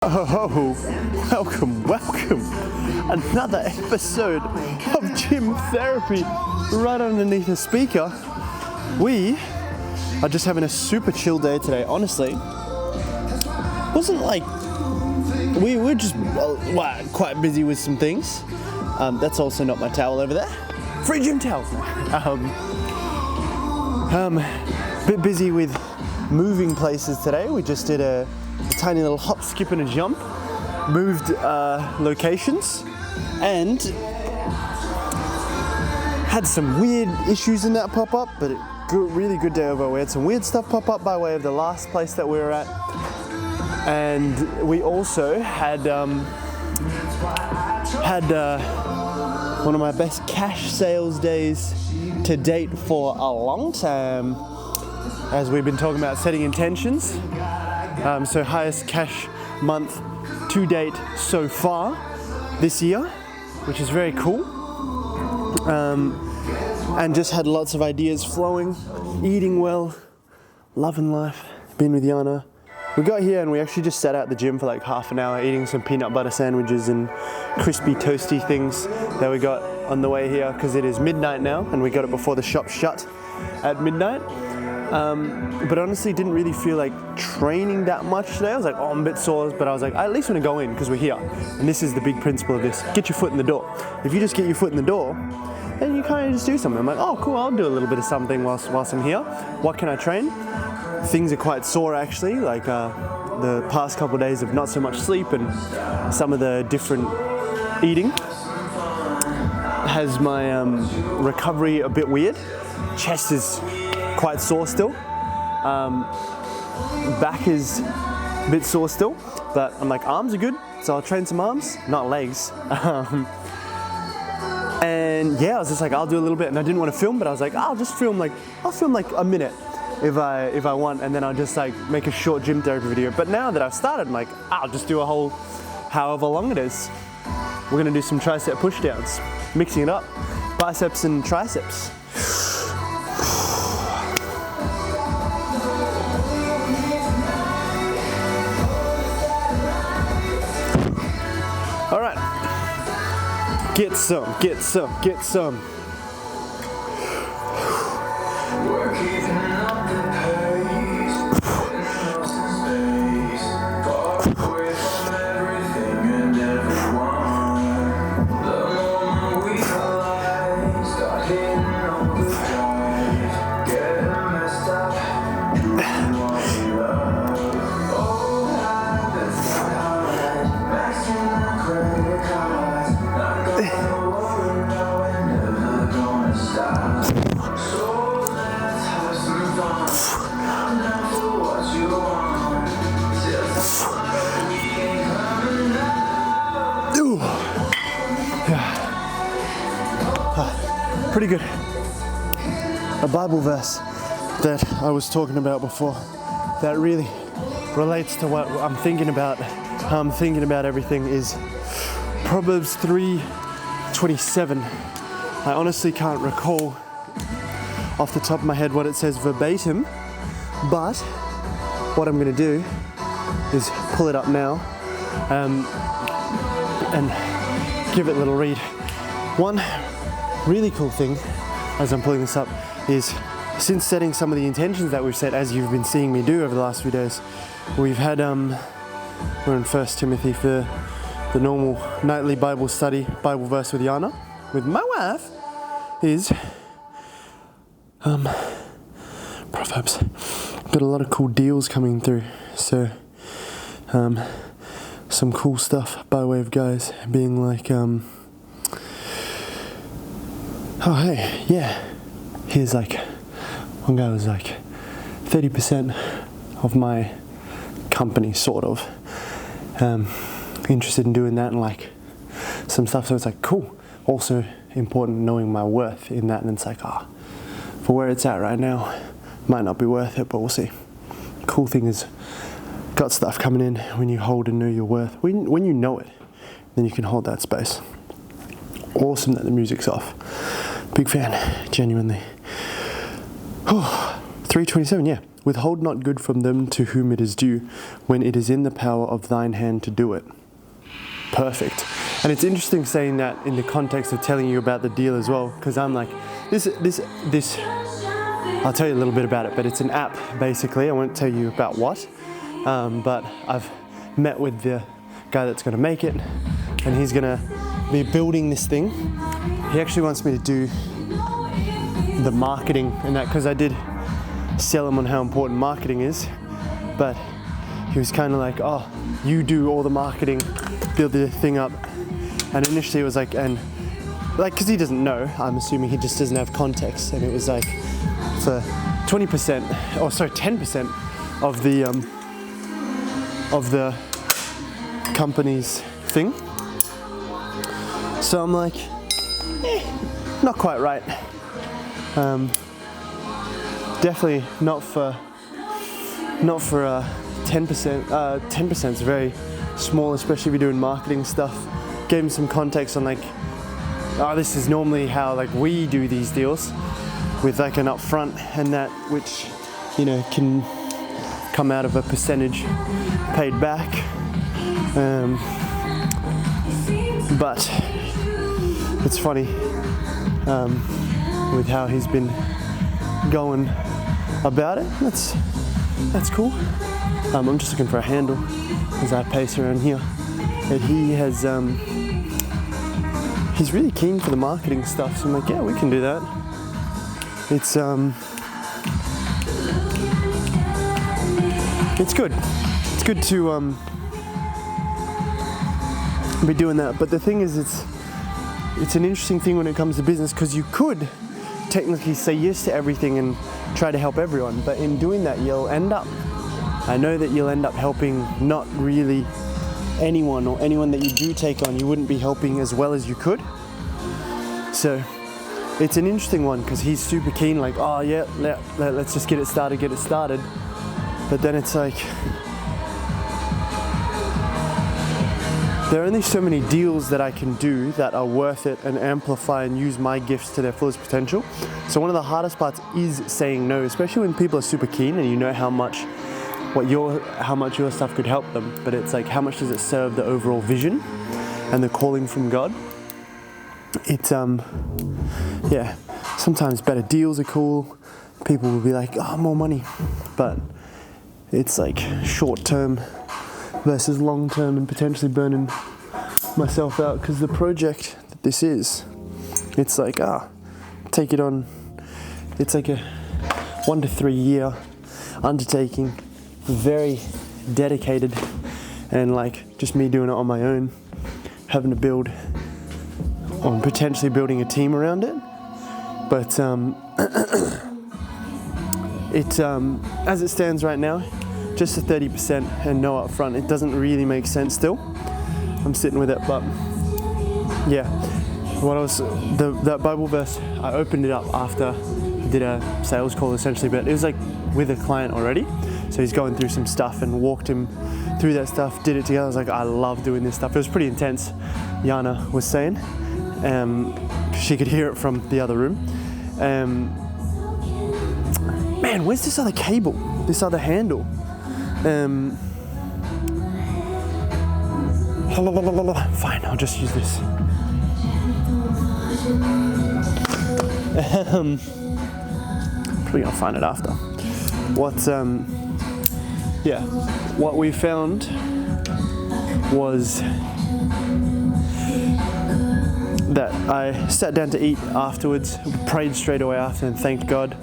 Oh, welcome. Another episode of Gym Therapy right underneath the speaker. We are just having a super chill day today, honestly. Wasn't like, we were just quite busy with some things. That's also not my towel over there. Free gym towels. Bit busy with moving places today. We just did a tiny little hop, skip and a jump, moved locations, and had some weird issues in that pop up, but really good day overall. We had some weird stuff pop up by way of the last place that we were at, and we also had one of my best cash sales days to date for a long time, as we've been talking about setting intentions. So highest cash month to date so far this year, which is very cool. And just had lots of ideas flowing, eating well, loving life, been with Yana. We got here and we actually just sat out the gym for like half an hour eating some peanut butter sandwiches and crispy toasty things that we got on the way here, because it is midnight now and we got it before the shop shut at midnight. But honestly didn't really feel like training that much today. I was like, oh, I'm a bit sore, but I was like, I at least want to go in because we're here. And this is the big principle of this: get your foot in the door. If you just get your foot in the door, then you kind of just do something. I'm like, oh cool, I'll do a little bit of something whilst I'm here. What can I train? Things are quite sore actually, like the past couple of days of not so much sleep and some of the different eating has my recovery a bit weird. Chest is quite sore still. Back is a bit sore still, but I'm like, arms are good, so I'll train some arms, not legs. And yeah, I was just like, I'll do a little bit, and I didn't want to film, but I was like, I'll film like a minute if I want, and then I'll just like make a short gym therapy video. But now that I've started, I'm like, I'll just do a whole however long it is. We're gonna do some tricep push downs, mixing it up, biceps and triceps. All right, get some. Pretty good. A Bible verse that I was talking about before that really relates to what I'm thinking about, how I'm thinking about everything, is Proverbs 3:27. I honestly can't recall off the top of my head what it says verbatim, but what I'm going to do is pull it up now and give it a little read. One really cool thing as I'm pulling this up is, since setting some of the intentions that we've set, as you've been seeing me do over the last few days, we've had we're in 1 Timothy for the normal nightly Bible study, Bible verse with Yana, with my wife, is Proverbs. Got a lot of cool deals coming through, so some cool stuff by way of guys being like, oh hey, yeah, here's like, one guy was like, 30% of my company, sort of, interested in doing that, and like some stuff, so it's like, cool. Also important knowing my worth in that, and it's like, for where it's at right now, might not be worth it, but we'll see. Cool thing is, got stuff coming in when you hold and know your worth. When you know it, then you can hold that space. Awesome that the music's off. Big fan, genuinely. 3:27, yeah. Withhold not good from them to whom it is due, when it is in the power of thine hand to do it. Perfect. And it's interesting saying that in the context of telling you about the deal as well, because I'm like, this, I'll tell you a little bit about it, but it's an app basically. I won't tell you about what, but I've met with the guy that's going to make it, and he's going to be building this thing. He actually wants me to do the marketing and that, because I did sell him on how important marketing is, but he was kind of like, oh, you do all the marketing, build the thing up. And initially it was like, and like, because he doesn't know, I'm assuming he just doesn't have context, and it was like for 20%, or sorry, 10% of the company's thing. So I'm like, not quite right. Definitely not for 10%. 10% is very small, especially if you're doing marketing stuff. Gave him some context on like, oh, this is normally how like we do these deals, with like an upfront and that, which, you know, can come out of a percentage paid back. But it's funny with how he's been going about it. That's cool. I'm just looking for a handle as I pace around here. And he has, he's really keen for the marketing stuff. So I'm like, yeah, we can do that. It's good. It's good to be doing that. But the thing is, it's an interesting thing when it comes to business, because you could technically say yes to everything and try to help everyone, but in doing that you'll end up helping not really anyone, or anyone that you do take on you wouldn't be helping as well as you could. So it's an interesting one, because he's super keen, like, oh yeah, let's just get it started. But then it's like, there are only so many deals that I can do that are worth it and amplify and use my gifts to their fullest potential. So one of the hardest parts is saying no, especially when people are super keen and you know how much your stuff could help them. But it's like, how much does it serve the overall vision and the calling from God? It's yeah, sometimes better deals are cool. People will be like, oh, more money. But it's like short term versus long term, and potentially burning myself out, because the project that this is, it's like, take it on. It's like a 1 to 3 year undertaking, very dedicated, and like just me doing it on my own, having to build, or potentially building a team around it. But as it stands right now, just a 30% and no upfront. It doesn't really make sense still. I'm sitting with it, but yeah. That Bible verse, I opened it up after I did a sales call essentially, but it was like with a client already. So he's going through some stuff and walked him through that stuff, did it together. I was like, I love doing this stuff. It was pretty intense, Yana was saying. She could hear it from the other room. Man, where's this other cable? This other handle? Fine, I'll just use this. Probably gonna find it after. What we found was that I sat down to eat afterwards, prayed straight away after, and thanked God.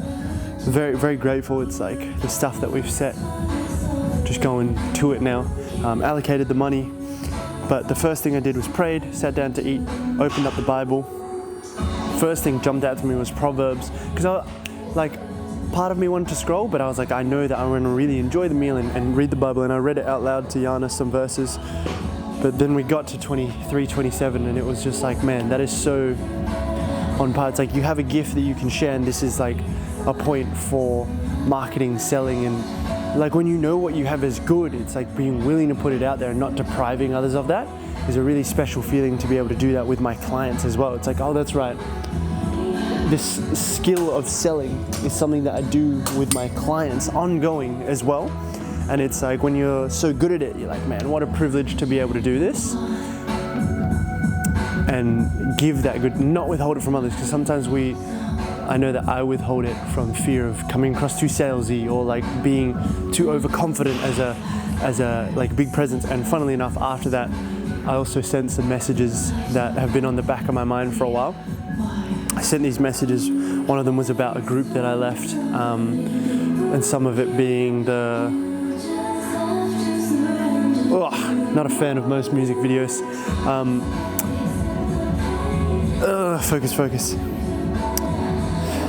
Very, very grateful. It's like the stuff that we've set, just going to it now. Allocated the money, but the first thing I did was prayed, sat down to eat, opened up the Bible. First thing jumped out to me was Proverbs, because part of me wanted to scroll, but I was like, I know that I'm going to really enjoy the meal and read the Bible, and I read it out loud to Yana, some verses. But then we got to 23:27, and it was just like, man, that is so on par. It's like you have a gift that you can share, and this is like a point for marketing, selling, and like when you know what you have is good, it's like being willing to put it out there and not depriving others of that is a really special feeling, to be able to do that with my clients as well. It's like, oh, that's right. this skill of selling is something that I do with my clients ongoing as well. And it's like when you're so good at it, you're like, man, what a privilege to be able to do this. And give that good, not withhold it from others, because sometimes I know that I withhold it from fear of coming across too salesy or like being too overconfident as a like big presence. And funnily enough, after that, I also sent some messages that have been on the back of my mind for a while. I sent these messages. One of them was about a group that I left, and some of it being not a fan of most music videos. Focus.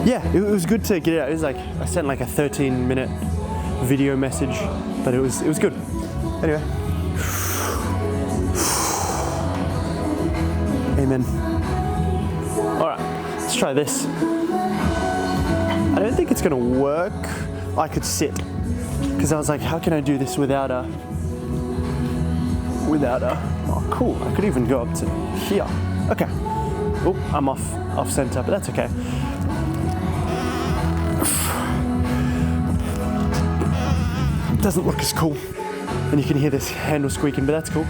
Yeah, it was good to get it out. It was like, I sent like a 13-minute video message, but it was good. Anyway. Amen. All right, let's try this. I don't think it's gonna work. I could sit, because I was like, how can I do this without a, oh cool, I could even go up to here. Okay. Oh, I'm off center, but that's okay. It doesn't look as cool. And you can hear this handle squeaking, but that's cool.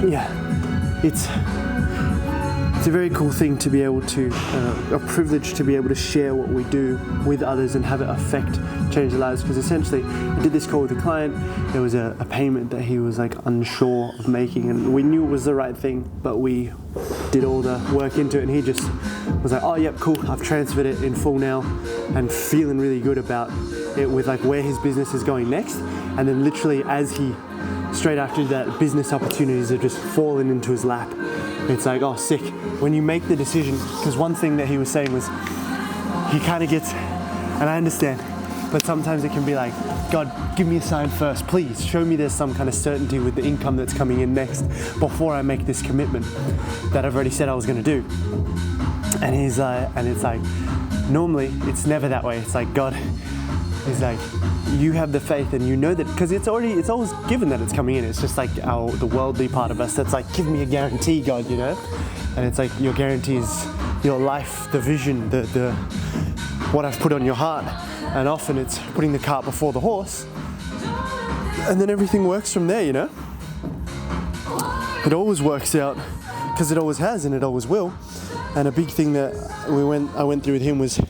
Yeah, it's a very cool thing to be able to, a privilege to be able to share what we do with others and have it change their lives. Because essentially, I did this call with a client. There was a payment that he was like unsure of making, and we knew it was the right thing, but we did all the work into it, and he just was like, oh yep, cool, I've transferred it in full now, and feeling really good about it with like where his business is going next. And then literally straight after that, business opportunities are just falling into his lap. It's like, oh, sick. When you make the decision, because one thing that he was saying was, he kind of gets, and I understand, but sometimes it can be like, God, give me a sign first, please. Show me there's some kind of certainty with the income that's coming in next before I make this commitment that I've already said I was going to do. And he's like, and it's like, normally it's never that way. It's like, God is like, you have the faith and you know that, because it's always given that it's coming in. It's just like the worldly part of us that's like, give me a guarantee, God, you know? And it's like, your guarantee is your life, the vision, the what I've put on your heart. And often it's putting the cart before the horse, and then everything works from there, you know? It always works out, because it always has and it always will. And a big thing that I went through with him was,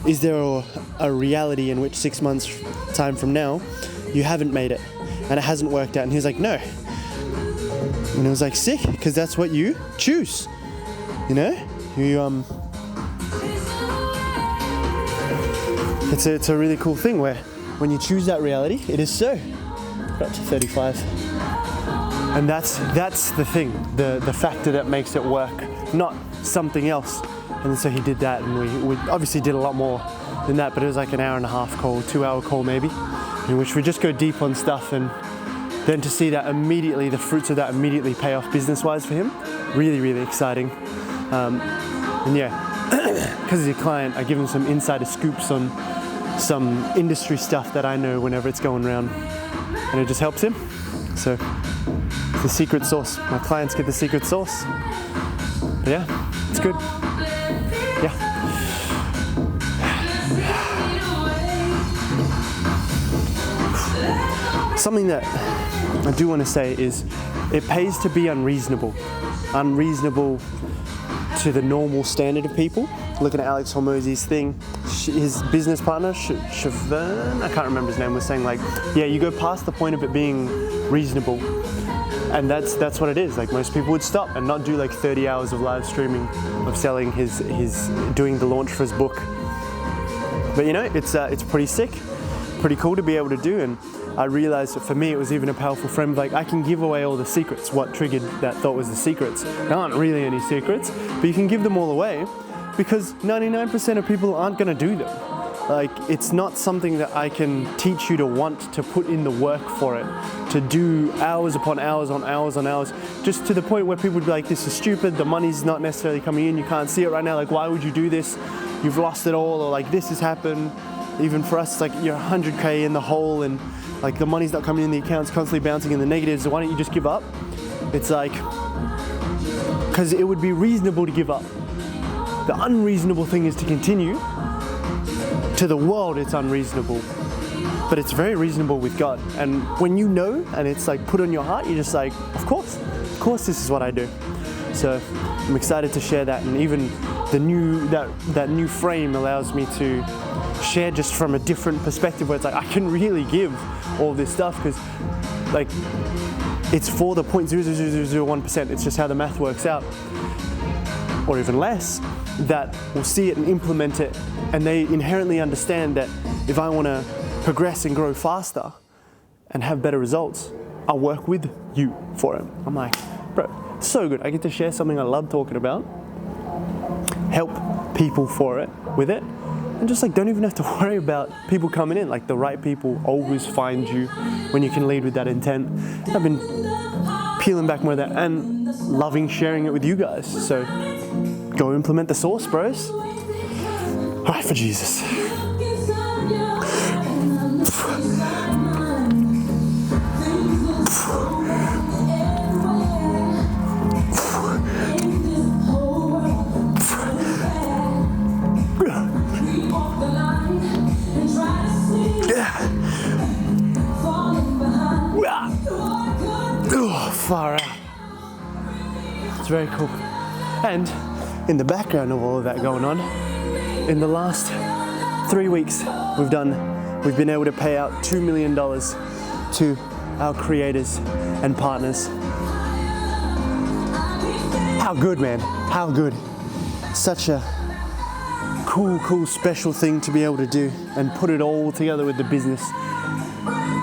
is there a reality in which 6 months time from now you haven't made it and it hasn't worked out? And he was like, no. And I was like, sick, because that's what you choose, you know? It's a really cool thing where when you choose that reality, it is so. Got to 35. And that's the thing, the factor that makes it work, not something else. And so he did that, and we obviously did a lot more than that, but it was like an hour and a half call, 2 hour call maybe, in which we just go deep on stuff, and then to see that immediately, the fruits of that immediately pay off business-wise for him, really, really exciting. And yeah, because he's a client, I give him some insider scoops on some industry stuff that I know whenever it's going around, and it just helps him. So it's the secret sauce. My clients get the secret sauce. But yeah, it's good. Yeah. Something that I do want to say is, it pays to be unreasonable to the normal standard of people. Looking at Alex Hormozy's thing, his business partner, Shavern, I can't remember his name, was saying like, yeah, you go past the point of it being reasonable, and that's what it is. Like, most people would stop and not do like 30 hours of live streaming of selling his doing the launch for his book. But you know, it's pretty sick, pretty cool to be able to do. And I realized that for me, it was even a powerful frame. Like, I can give away all the secrets. What triggered that thought was the secrets. There aren't really any secrets, but you can give them all away, because 99% of people aren't going to do them. Like, it's not something that I can teach you to want to put in the work for it, to do hours upon hours on hours on hours, just to the point where people would be like, this is stupid, the money's not necessarily coming in, you can't see it right now, like why would you do this? You've lost it all, or like this has happened. Even for us, it's like you're 100K in the hole and like the money's not coming in, the account's constantly bouncing in the negatives, so why don't you just give up? It's like, because it would be reasonable to give up. The unreasonable thing is to continue. To the world, it's unreasonable, but it's very reasonable with God. And when you know, and it's like put on your heart, you're just like, of course this is what I do. So I'm excited to share that, and even the new that new frame allows me to share just from a different perspective, where it's like I can really give all this stuff, because like it's for the 0.00001%. It's just how the math works out, or even less, that will see it and implement it, and they inherently understand that if I want to progress and grow faster and have better results, I'll work with you for it. I'm like, bro, it's so good. I get to share something I love talking about, help people with it, and just like don't even have to worry about people coming in. Like the right people always find you when you can lead with that intent. I've been peeling back more of that and loving sharing it with you guys. So go implement the source, bros. All right, for Jesus. Far out. It's very cool. And in the background of all of that going on, in the last 3 weeks, we've been able to pay out $2 million to our creators and partners. How good, man, how good. Such a cool, special thing to be able to do and put it all together with the business,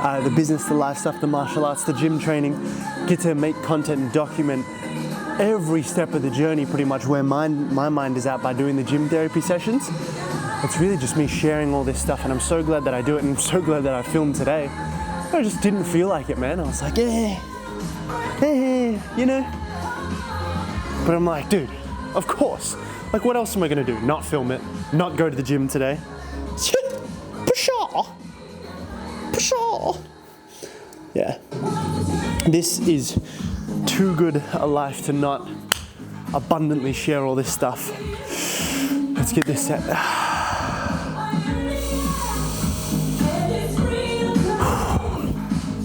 the life stuff, the martial arts, the gym training, get to make content and document every step of the journey, pretty much where my mind is at by doing the gym therapy sessions. It's really just me sharing all this stuff, and I'm so glad that I do it, and I'm so glad that I filmed today. I just didn't feel like it, man. I was like, you know. But I'm like, dude, of course. Like, what else am I gonna do? Not film it, not go to the gym today. Pshaw. Yeah. This is too good a life to not abundantly share all this stuff. Let's get this set.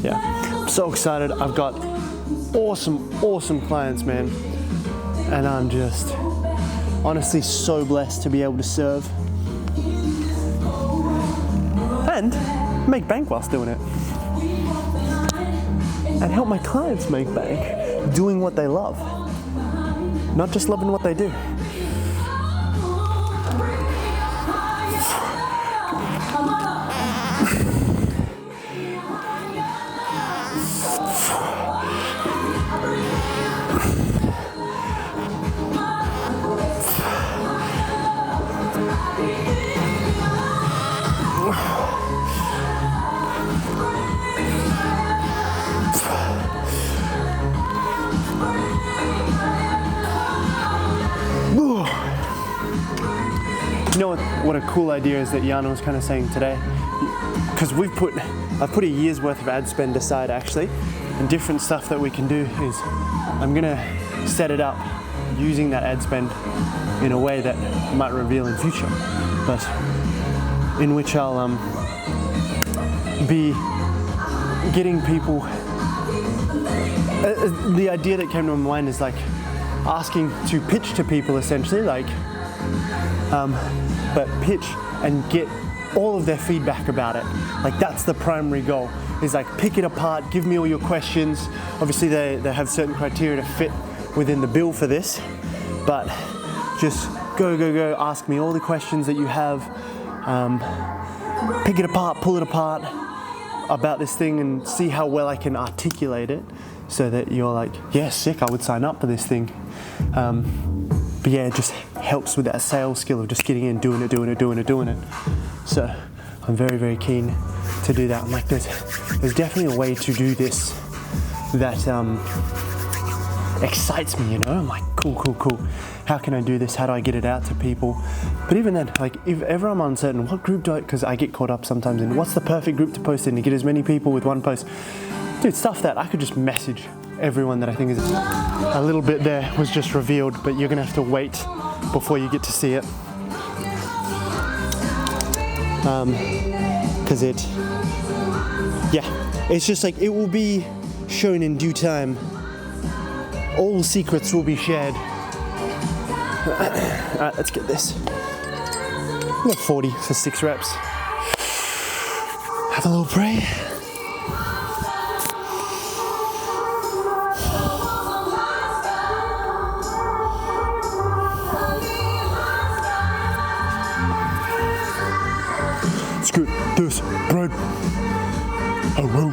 Yeah, I'm so excited. I've got awesome clients, man. And I'm just honestly so blessed to be able to serve and make bank whilst doing it. And help my clients make bank doing what they love, not just loving what they do. You know what a cool idea is that Yana was kind of saying today? Because I've put a year's worth of ad spend aside actually, and different stuff that we can do is I'm gonna set it up using that ad spend in a way that might reveal in future, but in which I'll be getting people. The idea that came to my mind is like asking to pitch to people essentially, like. But pitch and get all of their feedback about it. Like that's the primary goal, is like pick it apart, give me all your questions. Obviously they have certain criteria to fit within the bill for this, but just go, ask me all the questions that you have. Pick it apart, pull it apart about this thing and see how well I can articulate it so that you're like, yeah, sick, I would sign up for this thing. But yeah, just helps with that sales skill of just getting in, doing it. So I'm very, very keen to do that. I'm like, there's definitely a way to do this that excites me, you know? I'm like, cool. How can I do this? How do I get it out to people? But even then, like, if ever I'm uncertain, what group because I get caught up sometimes in what's the perfect group to post in to get as many people with one post. Dude, stuff that I could just message everyone that I think is a little bit there was just revealed, but you're gonna have to wait before you get to see it. Because it's just like, it will be shown in due time. All secrets will be shared. Alright, let's get this. We got 40 for 6 reps. Have a little pray. Let's get this bread. Oh, whoa.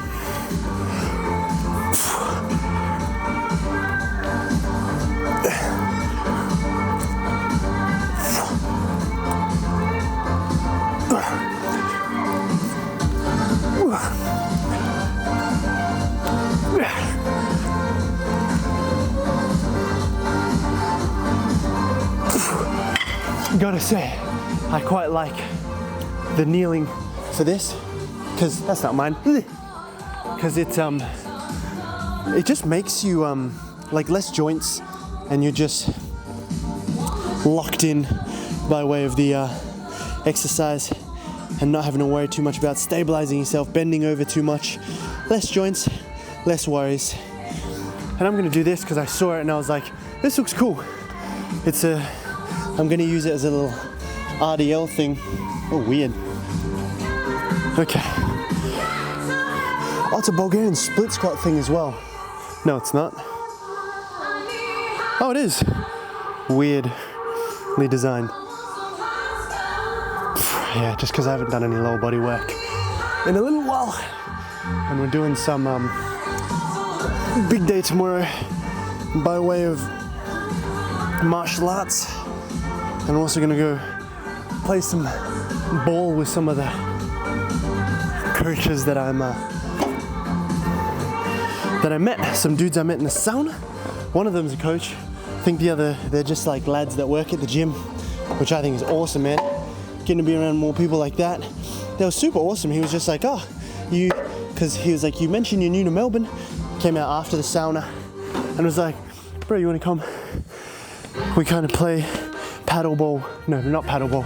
Gotta say, I quite like the kneeling for this, because that's not mine. Because it just makes you like less joints, and you're just locked in by way of the exercise, and not having to worry too much about stabilizing yourself, bending over too much. Less joints, less worries. And I'm gonna do this because I saw it and I was like, this looks cool. I'm gonna use it as a little RDL thing. Oh, weird. Okay. Oh, it's a Bulgarian split squat thing as well. No, it's not. Oh, it is. Weirdly designed. Yeah, just because I haven't done any lower body work in a little while. And we're doing some big day tomorrow by way of martial arts. And I'm also gonna go play some ball with some of the coaches that I met. Some dudes I met in the sauna. One of them's a coach. I think the other, they're just like lads that work at the gym, which I think is awesome, man. Getting to be around more people like that. They were super awesome. He was just like, because he was like, you mentioned you're new to Melbourne. Came out after the sauna and was like, bro, you wanna come? We kind of play paddleball. No, not paddleball.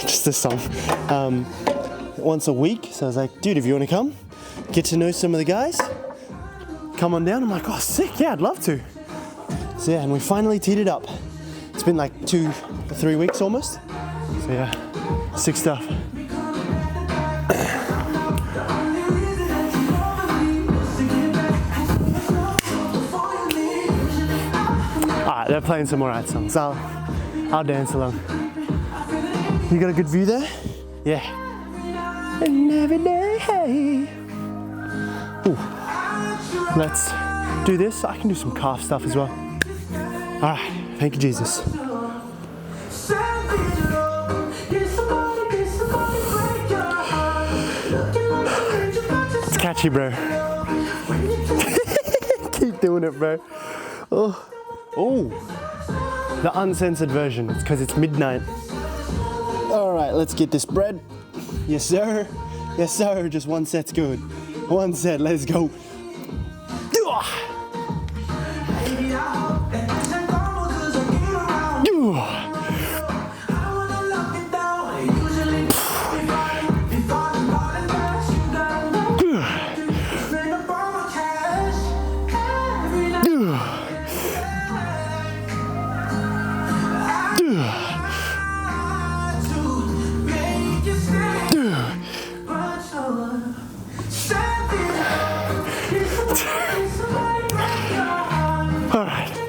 Just this song. Once a week. So I was like, dude, if you want to come, get to know some of the guys, come on down. I'm like, oh, sick. Yeah, I'd love to. So yeah, and we finally teed it up. It's been like 2 or 3 weeks almost. So yeah, sick stuff. Alright, they're playing some alright songs. I'll dance along. You got a good view there? Yeah. And every day, hey. Ooh. Let's do this. I can do some calf stuff as well. Alright, thank you, Jesus. It's catchy, bro. Keep doing it, bro. Oh, the uncensored version. It's because it's midnight. All right, let's get this bread. Yes, sir. Yes, sir. Just one set's good. One set. Let's go.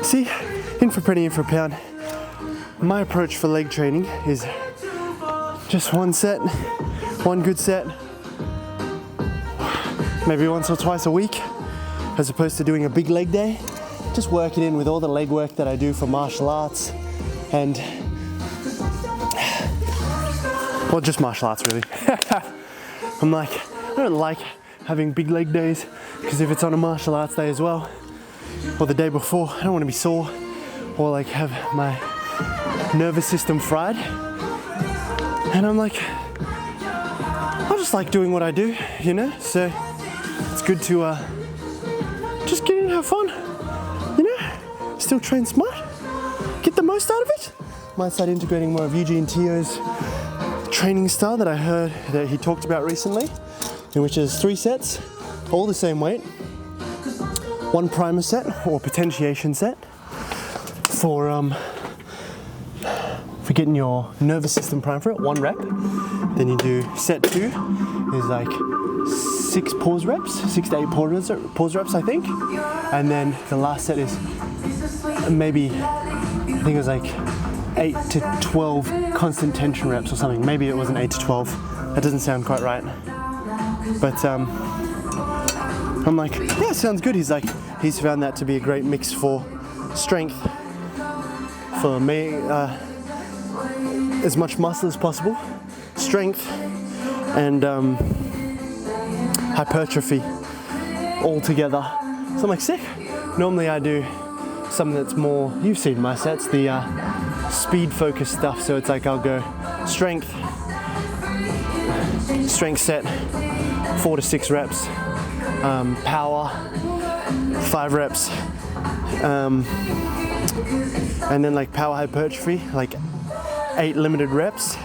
See, in for penny, in for a pound. My approach for leg training is just one set, one good set, maybe once or twice a week, as opposed to doing a big leg day. just work it in with all the leg work that I do for martial arts, and well, just martial arts really. I'm like, I don't like having big leg days, because if it's on a martial arts day as well, or the day before, I don't want to be sore or like have my nervous system fried. And I'm like, I just like doing what I do, you know? So it's good to just get in and have fun, you know? Still train smart, get the most out of it. Might start integrating more of Eugene Tio's training style that I heard that he talked about recently, in which is 3 sets, all the same weight, 1 primer set or potentiation set for getting your nervous system primed for it, 1 rep. Then you do set 2 is like 6 pause reps, 6 to 8 pause reps, I think. And then the last set is maybe, I think it was like 8 to 12 constant tension reps or something. Maybe it wasn't 8 to 12. That doesn't sound quite right. But I'm like, yeah, sounds good. He's like, he's found that to be a great mix for strength, for me, as much muscle as possible, strength, and hypertrophy all together. So I'm like, sick. Normally I do something that's more, you've seen my sets, the speed focused stuff. So it's like I'll go strength set, 4 to 6 reps, power, 5 reps, and then like power hypertrophy, like 8 limited reps.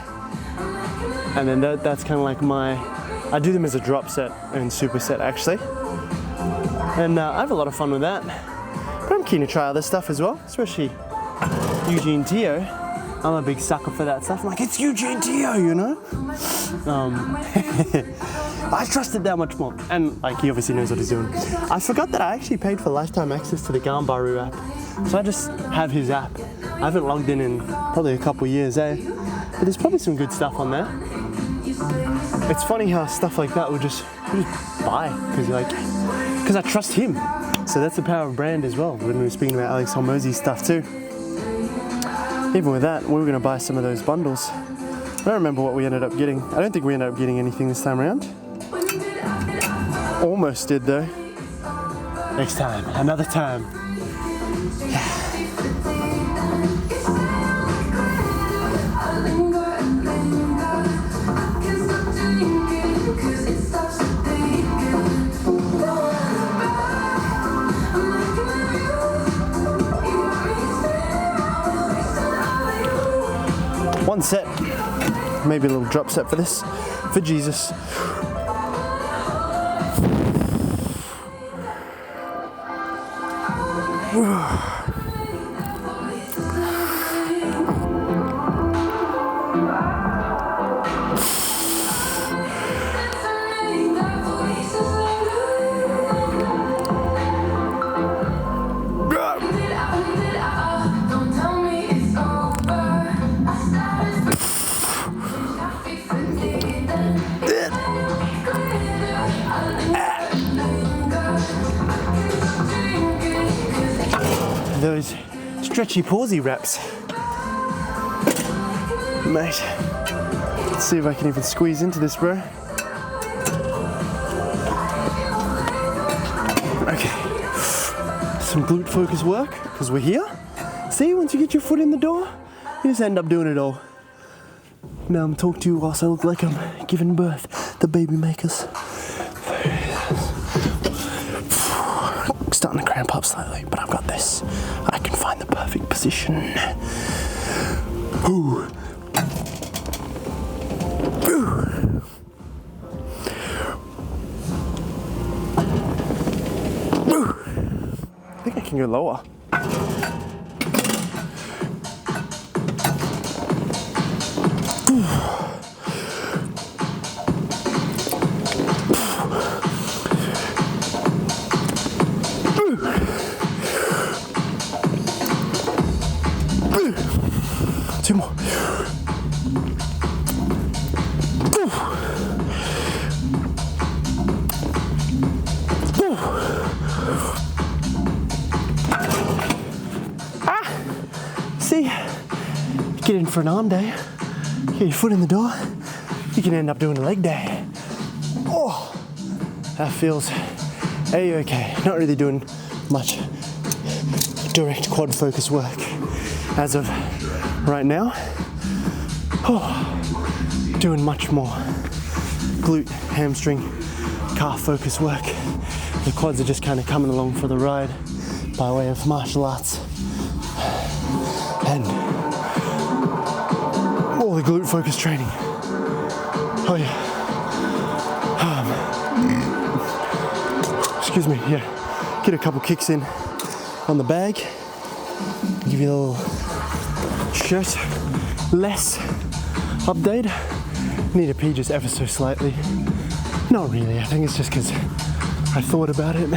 And then that's kind of like I do them as a drop set and superset actually. And I have a lot of fun with that. But I'm keen to try other stuff as well, especially Eugene Tio. I'm a big sucker for that stuff. I'm like, it's Eugene Tio, you know? I trust it that much more. And like, he obviously knows what he's doing. I forgot that I actually paid for lifetime access to the Gambaru app. So I just have his app. I haven't logged in probably a couple years, But there's probably some good stuff on there. It's funny how stuff like that we'll just buy, because I trust him. So that's the power of brand as well. When we were speaking about Alex Hormozi's stuff too. Even with that, we were going to buy some of those bundles. I don't remember what we ended up getting. I don't think we ended up getting anything this time around. Almost did though. Next time, another time. One set, maybe a little drop set for this, for Jesus. Those stretchy pausey reps. Mate, let's see if I can even squeeze into this, bro. Okay, some glute focus work, because we're here. See, once you get your foot in the door, you just end up doing it all. Now I'm talking to you whilst I look like I'm giving birth, the baby makers. Starting to cramp up slightly, but I've got this. I can find the perfect position. Ooh. Ooh. Ooh. I think I can go lower. Two more. see, get in for an arm day, get your foot in the door, you can end up doing a leg day. Oh, that feels a-okay. Not really doing much direct quad focus work as of right now. Oh, doing much more glute, hamstring, calf focus work. The quads are just kind of coming along for the ride by way of martial arts. And all the glute focus training. Oh yeah. Excuse me, yeah. Get a couple kicks in on the bag. Give you a little shirt less update. Need to pee just ever so slightly. Not really, I think it's just because I thought about it.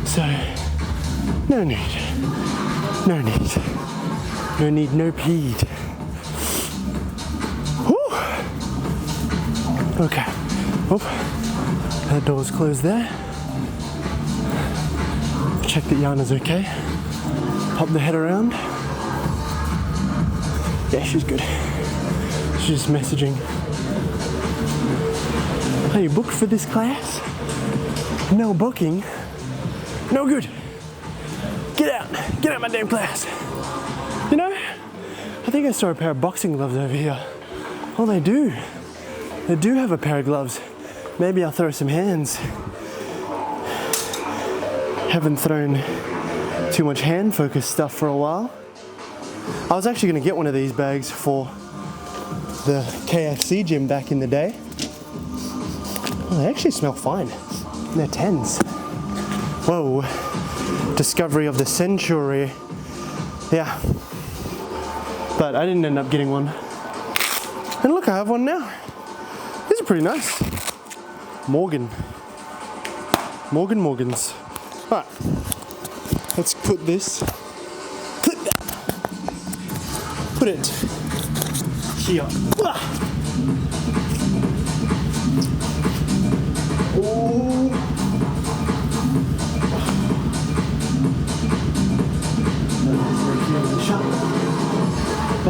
So, no need. No need. No need, no peed. Whew. Okay. Oh, that door's closed there. Check that Yana's okay. Pop the head around. Yeah, she's good. She's just messaging. Are you booked for this class? No booking. No good. Get out my damn class. You know, I think I saw a pair of boxing gloves over here. Oh, they do have a pair of gloves. Maybe I'll throw some hands. Haven't thrown too much hand focus stuff for a while. I was actually gonna get one of these bags for the KFC gym back in the day. Oh, they actually smell fine. They're 10s. Whoa. Discovery of the century. Yeah. But I didn't end up getting one. And look, I have one now. These are pretty nice. Morgans. Alright. Let's put this. Put it here. Oh.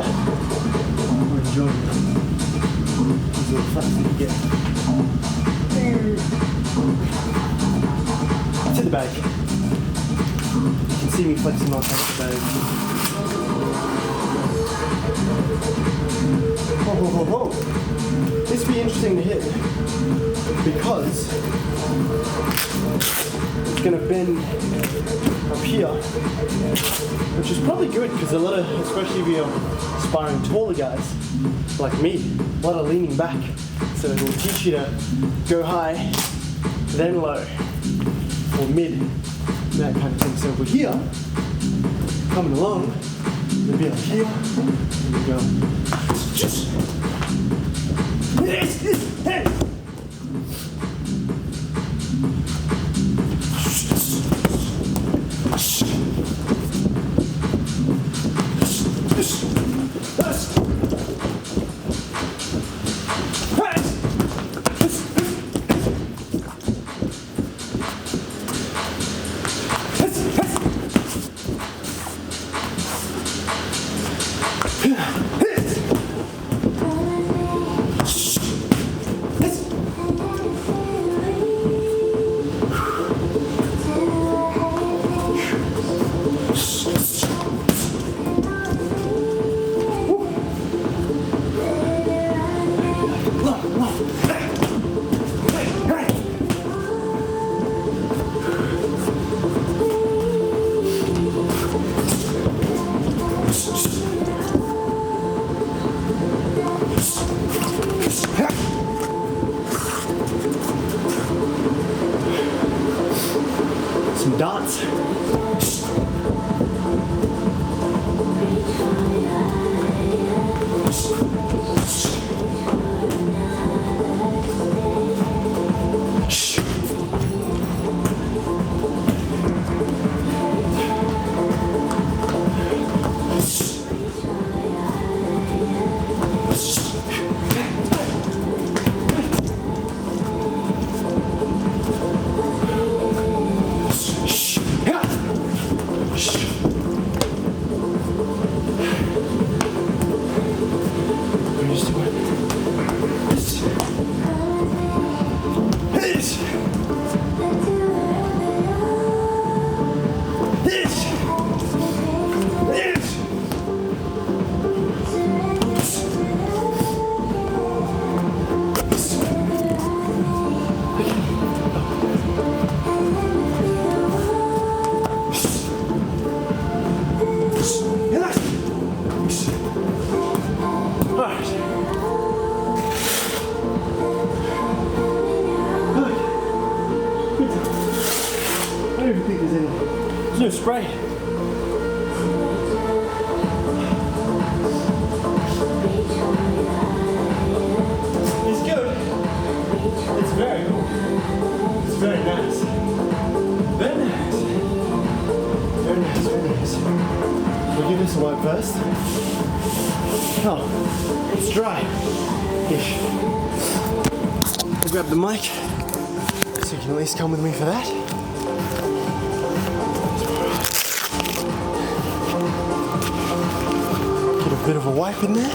I'm enjoying it. These little flaps that you get. To the bag. You can see me flexing off the bag. Oh. This would be interesting to hit because it's going to bend up here, which is probably good because a lot of, especially if you're sparring taller guys like me, a lot of leaning back. So it will teach you to go high, then low, or mid, that kind of thing. So if we're here, coming along, we'll be like here, and we go. Just hey. spray. It's good. It's very cool. It's very nice. Very nice. Very nice, very nice. We'll give this a wipe first. Oh, it's dry-ish. We'll grab the mic so you can at least come with me for that. Get a bit of a wipe in there.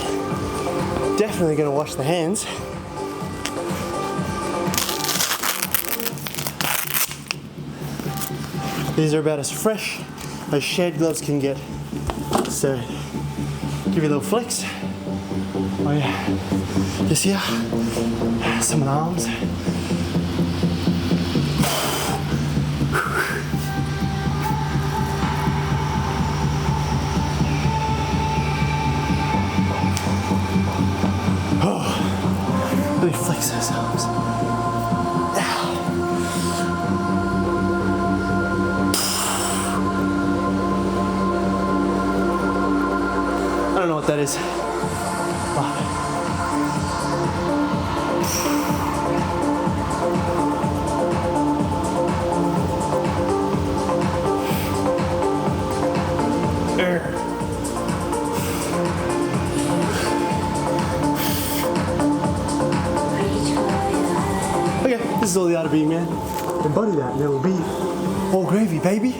Definitely going to wash the hands. These are about as fresh as shed gloves can get. So, give you a little flex. Oh yeah, just here, some of the arms. Oh, really flex those arms. I don't know what that is. Okay, this is all the art of being, man. Embody that and it will be all gravy, baby.